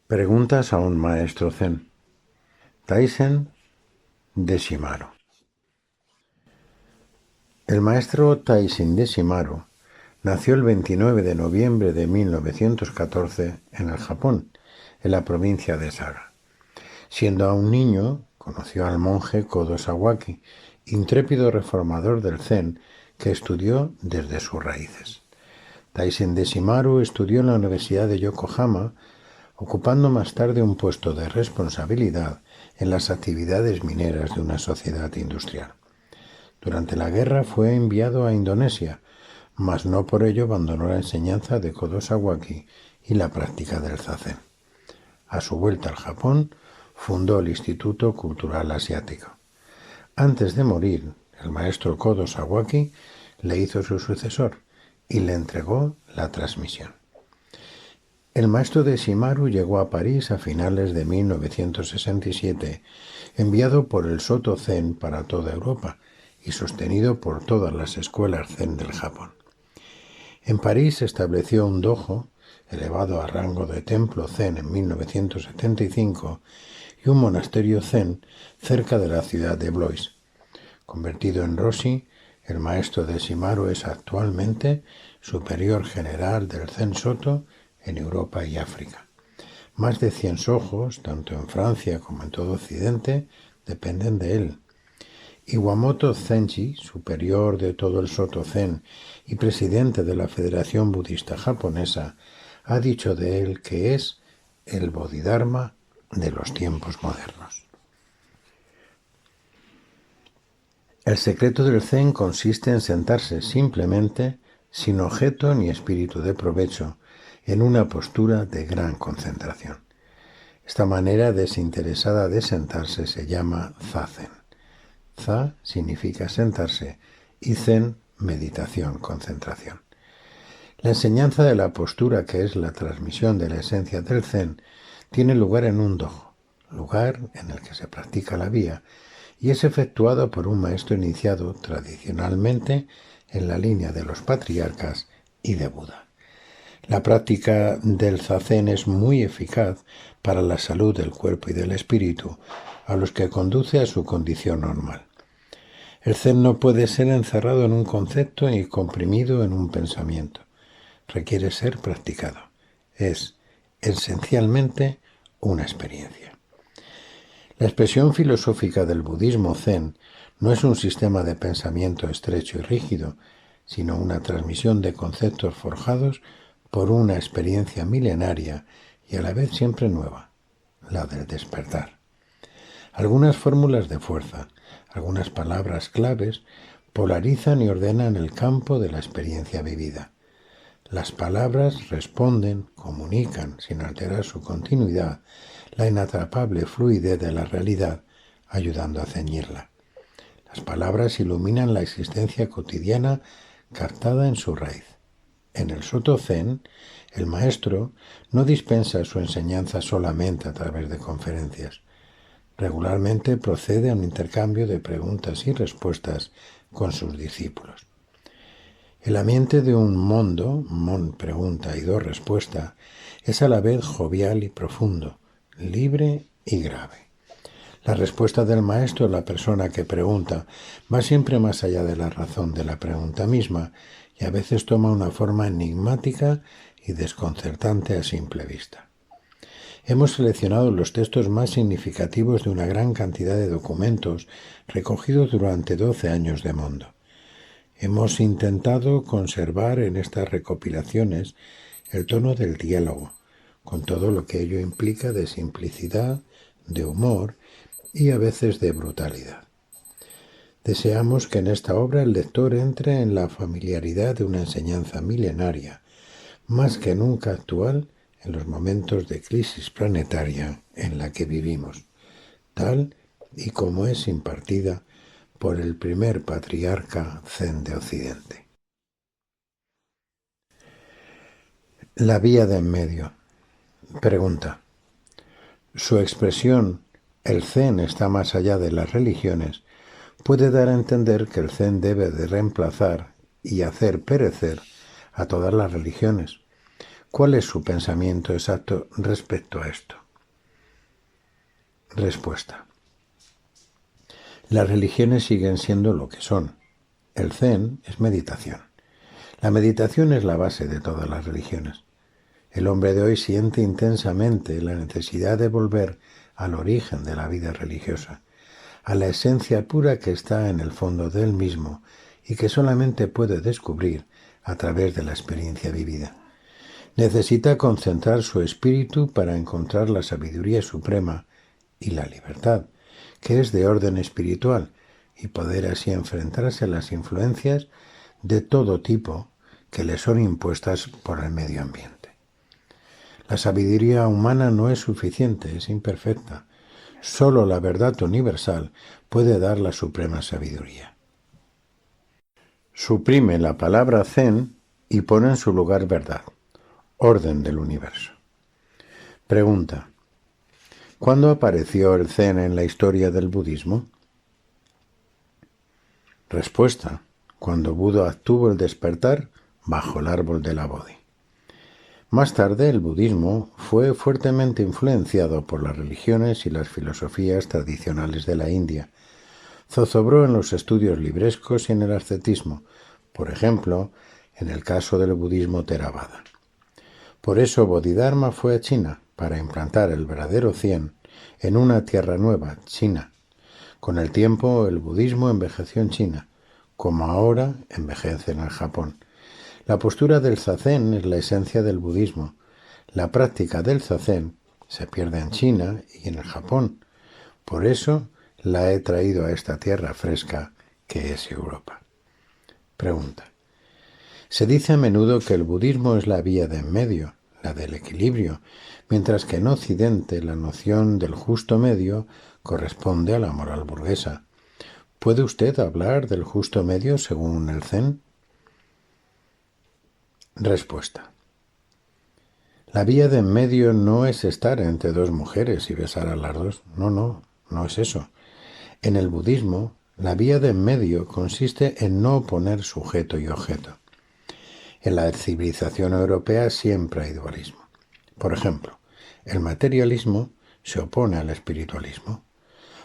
Preguntas a un maestro zen. Taisen de Shimaru. El maestro Taisen de Shimaru nació el 29 de noviembre de 1914 en el Japón, en la provincia de Saga. Siendo aún niño, conoció al monje Kodo Sawaki, intrépido reformador del Zen, que estudió desde sus raíces. Taisen de Shimaru estudió en la Universidad de Yokohama, ocupando más tarde un puesto de responsabilidad en las actividades mineras de una sociedad industrial. Durante la guerra fue enviado a Indonesia, mas no por ello abandonó la enseñanza de Kodo Sawaki y la práctica del zazen. A su vuelta al Japón, fundó el Instituto Cultural Asiático. Antes de morir, el maestro Kodo Sawaki le hizo su sucesor y le entregó la transmisión. El maestro de Shimaru llegó a París a finales de 1967, enviado por el Soto Zen para toda Europa y sostenido por todas las escuelas Zen del Japón. En París estableció un dojo, elevado a rango de templo Zen en 1975, y un monasterio Zen cerca de la ciudad de Blois. Convertido en Roshi, el maestro de Shimaru es actualmente superior general del Zen Soto en Europa y África. Más de 100 sojos, tanto en Francia como en todo Occidente, dependen de él. Iwamoto Zenji, superior de todo el Soto Zen y presidente de la Federación Budista Japonesa, ha dicho de él que es el Bodhidharma de los tiempos modernos. El secreto del Zen consiste en sentarse simplemente, sin objeto ni espíritu de provecho, en una postura de gran concentración. Esta manera desinteresada de sentarse se llama zazen. Za significa sentarse y zen, meditación, concentración. La enseñanza de la postura, que es la transmisión de la esencia del zen, tiene lugar en un dojo, lugar en el que se practica la vía, y es efectuado por un maestro iniciado tradicionalmente en la línea de los patriarcas y de Buda. La práctica del zazen es muy eficaz para la salud del cuerpo y del espíritu, a los que conduce a su condición normal. El zen no puede ser encerrado en un concepto ni comprimido en un pensamiento. Requiere ser practicado. Es esencialmente una experiencia. La expresión filosófica del budismo zen no es un sistema de pensamiento estrecho y rígido, sino una transmisión de conceptos forjados por una experiencia milenaria y a la vez siempre nueva, la del despertar. Algunas fórmulas de fuerza, algunas palabras claves, polarizan y ordenan el campo de la experiencia vivida. Las palabras responden, comunican, sin alterar su continuidad, la inatrapable fluidez de la realidad, ayudando a ceñirla. Las palabras iluminan la existencia cotidiana captada en su raíz. En el Soto Zen, el maestro no dispensa su enseñanza solamente a través de conferencias. Regularmente procede a un intercambio de preguntas y respuestas con sus discípulos. El ambiente de un mondo, mon pregunta y do respuesta, es a la vez jovial y profundo, libre y grave. La respuesta del maestro, la persona que pregunta, va siempre más allá de la razón de la pregunta misma y a veces toma una forma enigmática y desconcertante a simple vista. Hemos seleccionado los textos más significativos de una gran cantidad de documentos recogidos durante 12 años de Mondo. Hemos intentado conservar en estas recopilaciones el tono del diálogo, con todo lo que ello implica de simplicidad, de humor y a veces de brutalidad. Deseamos que en esta obra el lector entre en la familiaridad de una enseñanza milenaria, más que nunca actual en los momentos de crisis planetaria en la que vivimos, tal y como es impartida por el primer patriarca Zen de Occidente. La vía de en medio. Pregunta. Su expresión, el Zen está más allá de las religiones, puede dar a entender que el Zen debe de reemplazar y hacer perecer a todas las religiones, ¿Cuál es su pensamiento exacto respecto a esto? Respuesta. Las religiones siguen siendo lo que son. El Zen es meditación. La meditación es la base de todas las religiones. El hombre de hoy siente intensamente la necesidad de volver al origen de la vida religiosa, a la esencia pura que está en el fondo de él mismo y que solamente puede descubrir a través de la experiencia vivida. Necesita concentrar su espíritu para encontrar la sabiduría suprema y la libertad, que es de orden espiritual, y poder así enfrentarse a las influencias de todo tipo que le son impuestas por el medio ambiente. La sabiduría humana no es suficiente, es imperfecta. Solo la verdad universal puede dar la suprema sabiduría. Suprime la palabra Zen y pone en su lugar verdad, orden del universo. Pregunta: ¿cuándo apareció el Zen en la historia del budismo? Respuesta: cuando Buda tuvo el despertar bajo el árbol de la Bodhi. Más tarde, el budismo fue fuertemente influenciado por las religiones y las filosofías tradicionales de la India. Zozobró en los estudios librescos y en el ascetismo, por ejemplo, en el caso del budismo Theravada. Por eso Bodhidharma fue a China para implantar el verdadero Zen en una tierra nueva, China. Con el tiempo, el budismo envejeció en China, como ahora envejece en el Japón. La postura del zazen es la esencia del budismo. La práctica del zazen se pierde en China y en el Japón. Por eso la he traído a esta tierra fresca que es Europa. Pregunta: se dice a menudo que el budismo es la vía de en medio, la del equilibrio, mientras que en Occidente la noción del justo medio corresponde a la moral burguesa. ¿Puede usted hablar del justo medio según el Zen? Respuesta: la vía de en medio no es estar entre dos mujeres y besar a las dos. No es eso. En el budismo, la vía de en medio consiste en no oponer sujeto y objeto. En la civilización europea siempre hay dualismo. Por ejemplo, el materialismo se opone al espiritualismo.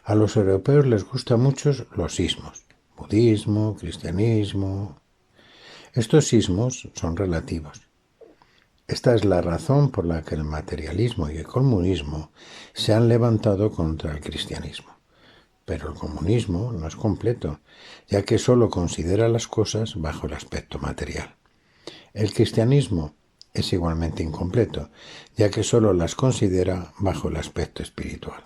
A los europeos les gustan mucho los ismos: budismo, cristianismo. Estos ismos son relativos. Esta es la razón por la que el materialismo y el comunismo se han levantado contra el cristianismo. Pero el comunismo no es completo, ya que solo considera las cosas bajo el aspecto material. El cristianismo es igualmente incompleto, ya que solo las considera bajo el aspecto espiritual.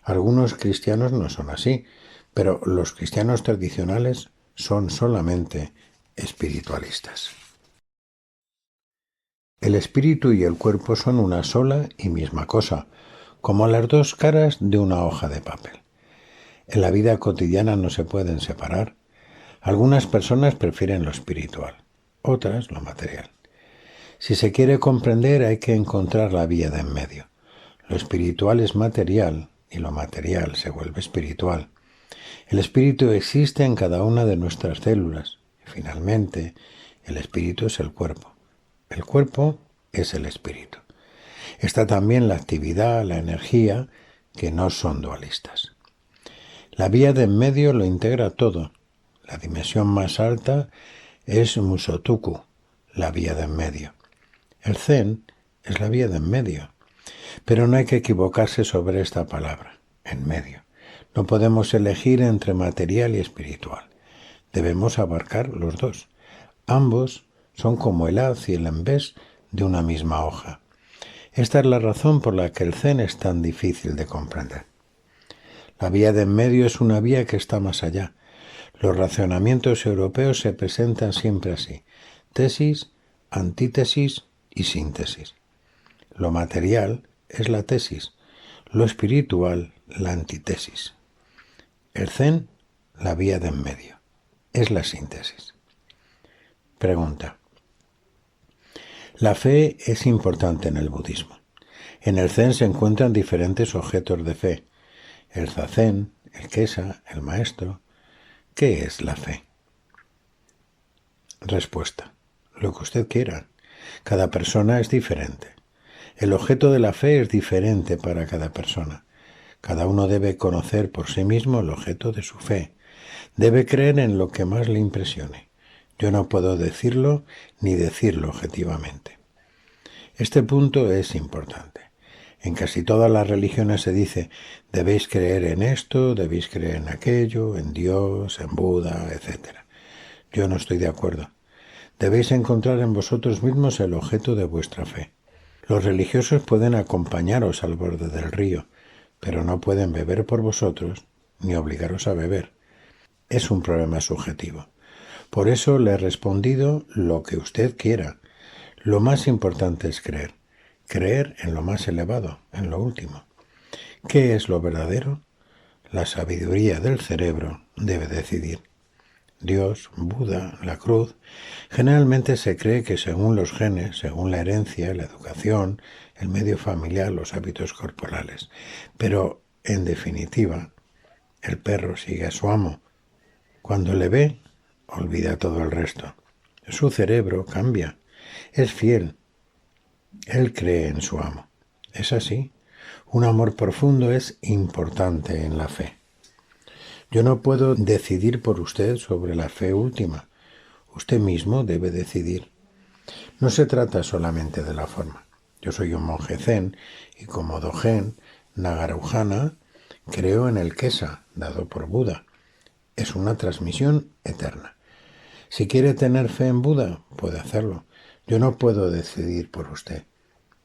Algunos cristianos no son así, pero los cristianos tradicionales son solamente espiritualistas. El espíritu y el cuerpo son una sola y misma cosa, como las dos caras de una hoja de papel. En la vida cotidiana no se pueden separar. Algunas personas prefieren lo espiritual, otras lo material. Si se quiere comprender, hay que encontrar la vía de en medio. Lo espiritual es material y lo material se vuelve espiritual. El espíritu existe en cada una de nuestras células y finalmente el espíritu es el cuerpo. El cuerpo es el espíritu. Está también la actividad, la energía, que no son dualistas. La vía de en medio lo integra todo. La dimensión más alta es Musotuku, la vía de en medio. El Zen es la vía de en medio. Pero no hay que equivocarse sobre esta palabra, en medio. No podemos elegir entre material y espiritual. Debemos abarcar los dos. Ambos son como el haz y el embés de una misma hoja. Esta es la razón por la que el Zen es tan difícil de comprender. La vía de en medio es una vía que está más allá. Los razonamientos europeos se presentan siempre así: tesis, antítesis y síntesis. Lo material es la tesis, lo espiritual la antítesis. El Zen, la vía de en medio, es la síntesis. Pregunta: la fe es importante en el budismo. En el Zen se encuentran diferentes objetos de fe: el zazen, el kesa, el maestro. ¿Qué es la fe? Respuesta: lo que usted quiera. Cada persona es diferente. El objeto de la fe es diferente para cada persona. Cada uno debe conocer por sí mismo el objeto de su fe. Debe creer en lo que más le impresione. Yo no puedo decirlo ni decirlo objetivamente. Este punto es importante. En casi todas las religiones se dice, debéis creer en esto, debéis creer en aquello, en Dios, en Buda, etc. Yo no estoy de acuerdo. Debéis encontrar en vosotros mismos el objeto de vuestra fe. Los religiosos pueden acompañaros al borde del río, pero no pueden beber por vosotros ni obligaros a beber. Es un problema subjetivo. Por eso le he respondido lo que usted quiera. Lo más importante es creer. Creer en lo más elevado, en lo último. ¿Qué es lo verdadero? La sabiduría del cerebro debe decidir. Dios, Buda, la cruz. Generalmente se cree que según los genes, según la herencia, la educación, el medio familiar, los hábitos corporales. Pero, en definitiva, el perro sigue a su amo. Cuando le ve, olvida todo el resto. Su cerebro cambia. Es fiel. Él cree en su amo. Es así. Un amor profundo es importante en la fe. Yo no puedo decidir por usted sobre la fe última. Usted mismo debe decidir. No se trata solamente de la forma. Yo soy un monje zen y como Dogen Nagarjuna creo en el Kesa dado por Buda. Es una transmisión eterna. Si quiere tener fe en Buda, puede hacerlo. Yo no puedo decidir por usted.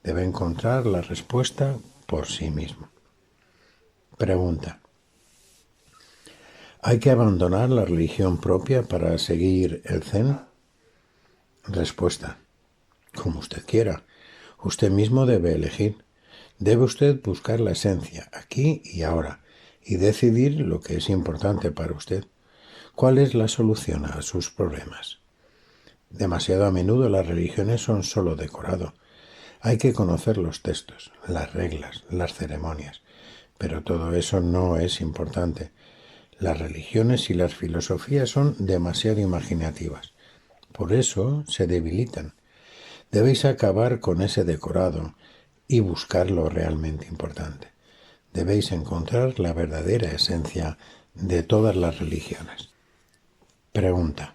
Debe encontrar la respuesta por sí mismo. Pregunta. ¿Hay que abandonar la religión propia para seguir el Zen? Respuesta. Como usted quiera. Usted mismo debe elegir. Debe usted buscar la esencia, aquí y ahora, y decidir lo que es importante para usted. ¿Cuál es la solución a sus problemas? Demasiado a menudo las religiones son solo decorado. Hay que conocer los textos, las reglas, las ceremonias, pero todo eso no es importante. Las religiones y las filosofías son demasiado imaginativas. Por eso se debilitan. Debéis acabar con ese decorado y buscar lo realmente importante. Debéis encontrar la verdadera esencia de todas las religiones. Pregunta.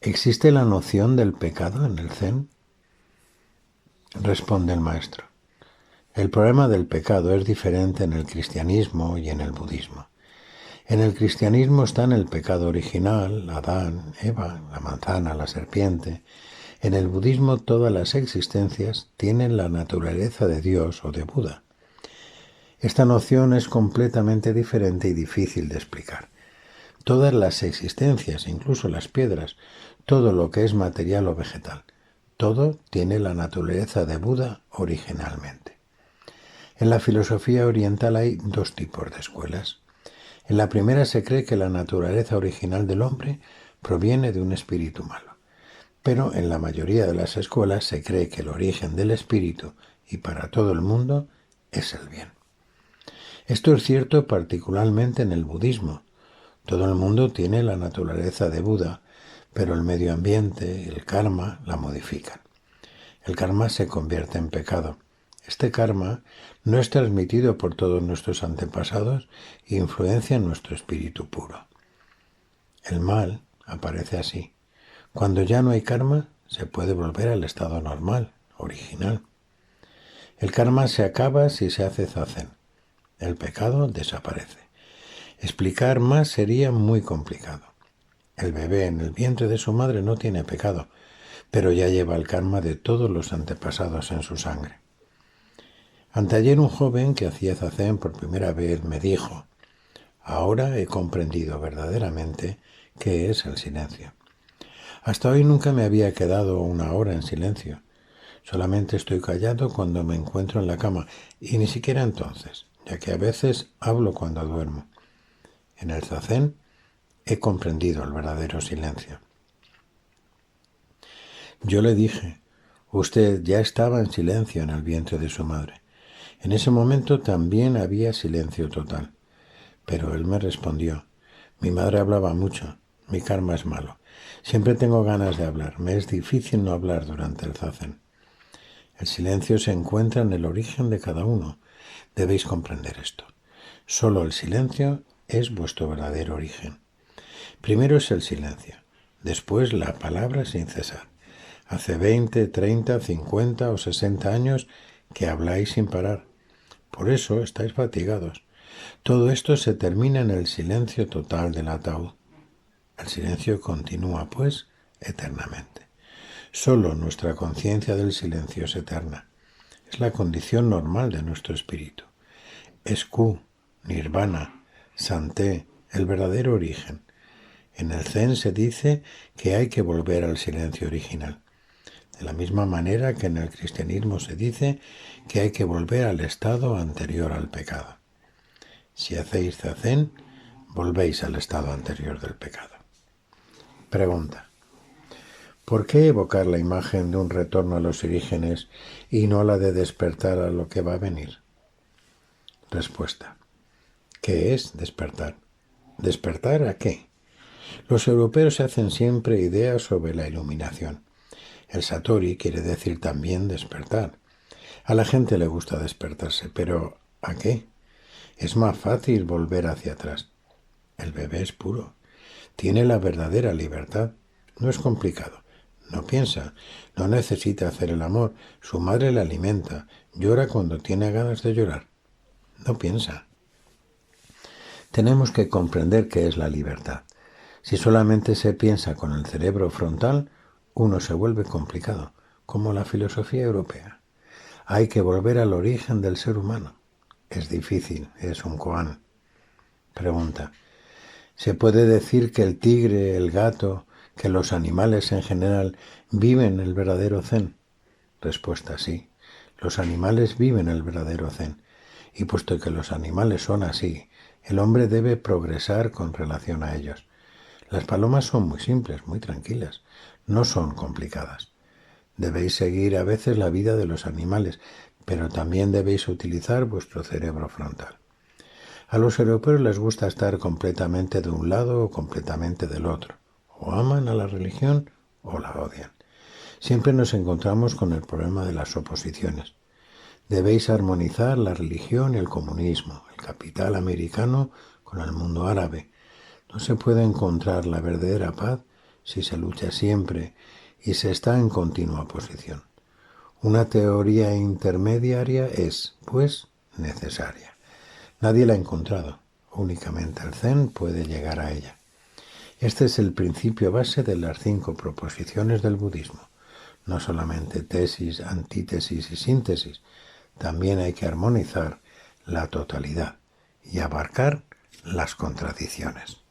¿Existe la noción del pecado en el Zen? Responde el maestro. El problema del pecado es diferente en el cristianismo y en el budismo. En el cristianismo están el pecado original, Adán, Eva, la manzana, la serpiente. En el budismo todas las existencias tienen la naturaleza de Dios o de Buda. Esta noción es completamente diferente y difícil de explicar. Todas las existencias, incluso las piedras, todo lo que es material o vegetal, todo tiene la naturaleza de Buda originalmente. En la filosofía oriental hay dos tipos de escuelas. En la primera se cree que la naturaleza original del hombre proviene de un espíritu malo. Pero en la mayoría de las escuelas se cree que el origen del espíritu, y para todo el mundo, es el bien. Esto es cierto particularmente en el budismo. Todo el mundo tiene la naturaleza de Buda, pero el medio ambiente, el karma, la modifican. El karma se convierte en pecado. Este karma no es transmitido por todos nuestros antepasados e influencia en nuestro espíritu puro. El mal aparece así. Cuando ya no hay karma, se puede volver al estado normal, original. El karma se acaba si se hace zazen. El pecado desaparece. Explicar más sería muy complicado. El bebé en el vientre de su madre no tiene pecado, pero ya lleva el karma de todos los antepasados en su sangre. Anteayer un joven que hacía zazen por primera vez me dijo: ahora he comprendido verdaderamente qué es el silencio. Hasta hoy nunca me había quedado una hora en silencio. Solamente estoy callado cuando me encuentro en la cama, y ni siquiera entonces, ya que a veces hablo cuando duermo. En el zazen he comprendido el verdadero silencio. Yo le dije: usted ya estaba en silencio en el vientre de su madre. En ese momento también había silencio total. Pero él me respondió: mi madre hablaba mucho, Mi karma es malo. Siempre tengo ganas de hablar. Me es difícil no hablar durante el zazen. El silencio se encuentra en el origen de cada uno. Debéis comprender esto. Solo el silencio es vuestro verdadero origen. Primero es el silencio, después la palabra sin cesar. Hace 20, 30, 50 o 60 años que habláis sin parar. Por eso estáis fatigados. Todo esto se termina en el silencio total del ataúd. El silencio continúa, pues, eternamente. Solo nuestra conciencia del silencio es eterna. Es la condición normal de nuestro espíritu. Es Q, Nirvana, Santé, el verdadero origen. En el Zen se dice que hay que volver al silencio original. De la misma manera que en el cristianismo se dice que hay que volver al estado anterior al pecado. Si hacéis zazen, volvéis al estado anterior del pecado. Pregunta. ¿Por qué evocar la imagen de un retorno a los orígenes y no la de despertar a lo que va a venir? Respuesta. ¿Qué es despertar? ¿Despertar a qué? Los europeos se hacen siempre ideas sobre la iluminación. El Satori quiere decir también despertar. A la gente le gusta despertarse, pero ¿a qué? Es más fácil volver hacia atrás. El bebé es puro. Tiene la verdadera libertad. No es complicado. No piensa. No necesita hacer el amor. Su madre le alimenta. Llora cuando tiene ganas de llorar. No piensa. Tenemos que comprender qué es la libertad. Si solamente se piensa con el cerebro frontal, uno se vuelve complicado, como la filosofía europea. Hay que volver al origen del ser humano. Es difícil, es un koan. Pregunta. ¿Se puede decir que el tigre, el gato, que los animales en general viven el verdadero zen? Respuesta, sí. Los animales viven el verdadero zen. Y puesto que los animales son así, el hombre debe progresar con relación a ellos. Las palomas son muy simples, muy tranquilas. No son complicadas. Debéis seguir a veces la vida de los animales, pero también debéis utilizar vuestro cerebro frontal. A los europeos les gusta estar completamente de un lado o completamente del otro. O aman a la religión o la odian. Siempre nos encontramos con el problema de las oposiciones. Debéis armonizar la religión y el comunismo, el capital americano con el mundo árabe. No se puede encontrar la verdadera paz si se lucha siempre y se está en continua oposición. Una teoría intermediaria es, pues, necesaria. Nadie la ha encontrado. Únicamente el Zen puede llegar a ella. Este es el principio base de las 5 proposiciones del budismo. No solamente tesis, antítesis y síntesis. También hay que armonizar la totalidad y abarcar las contradicciones.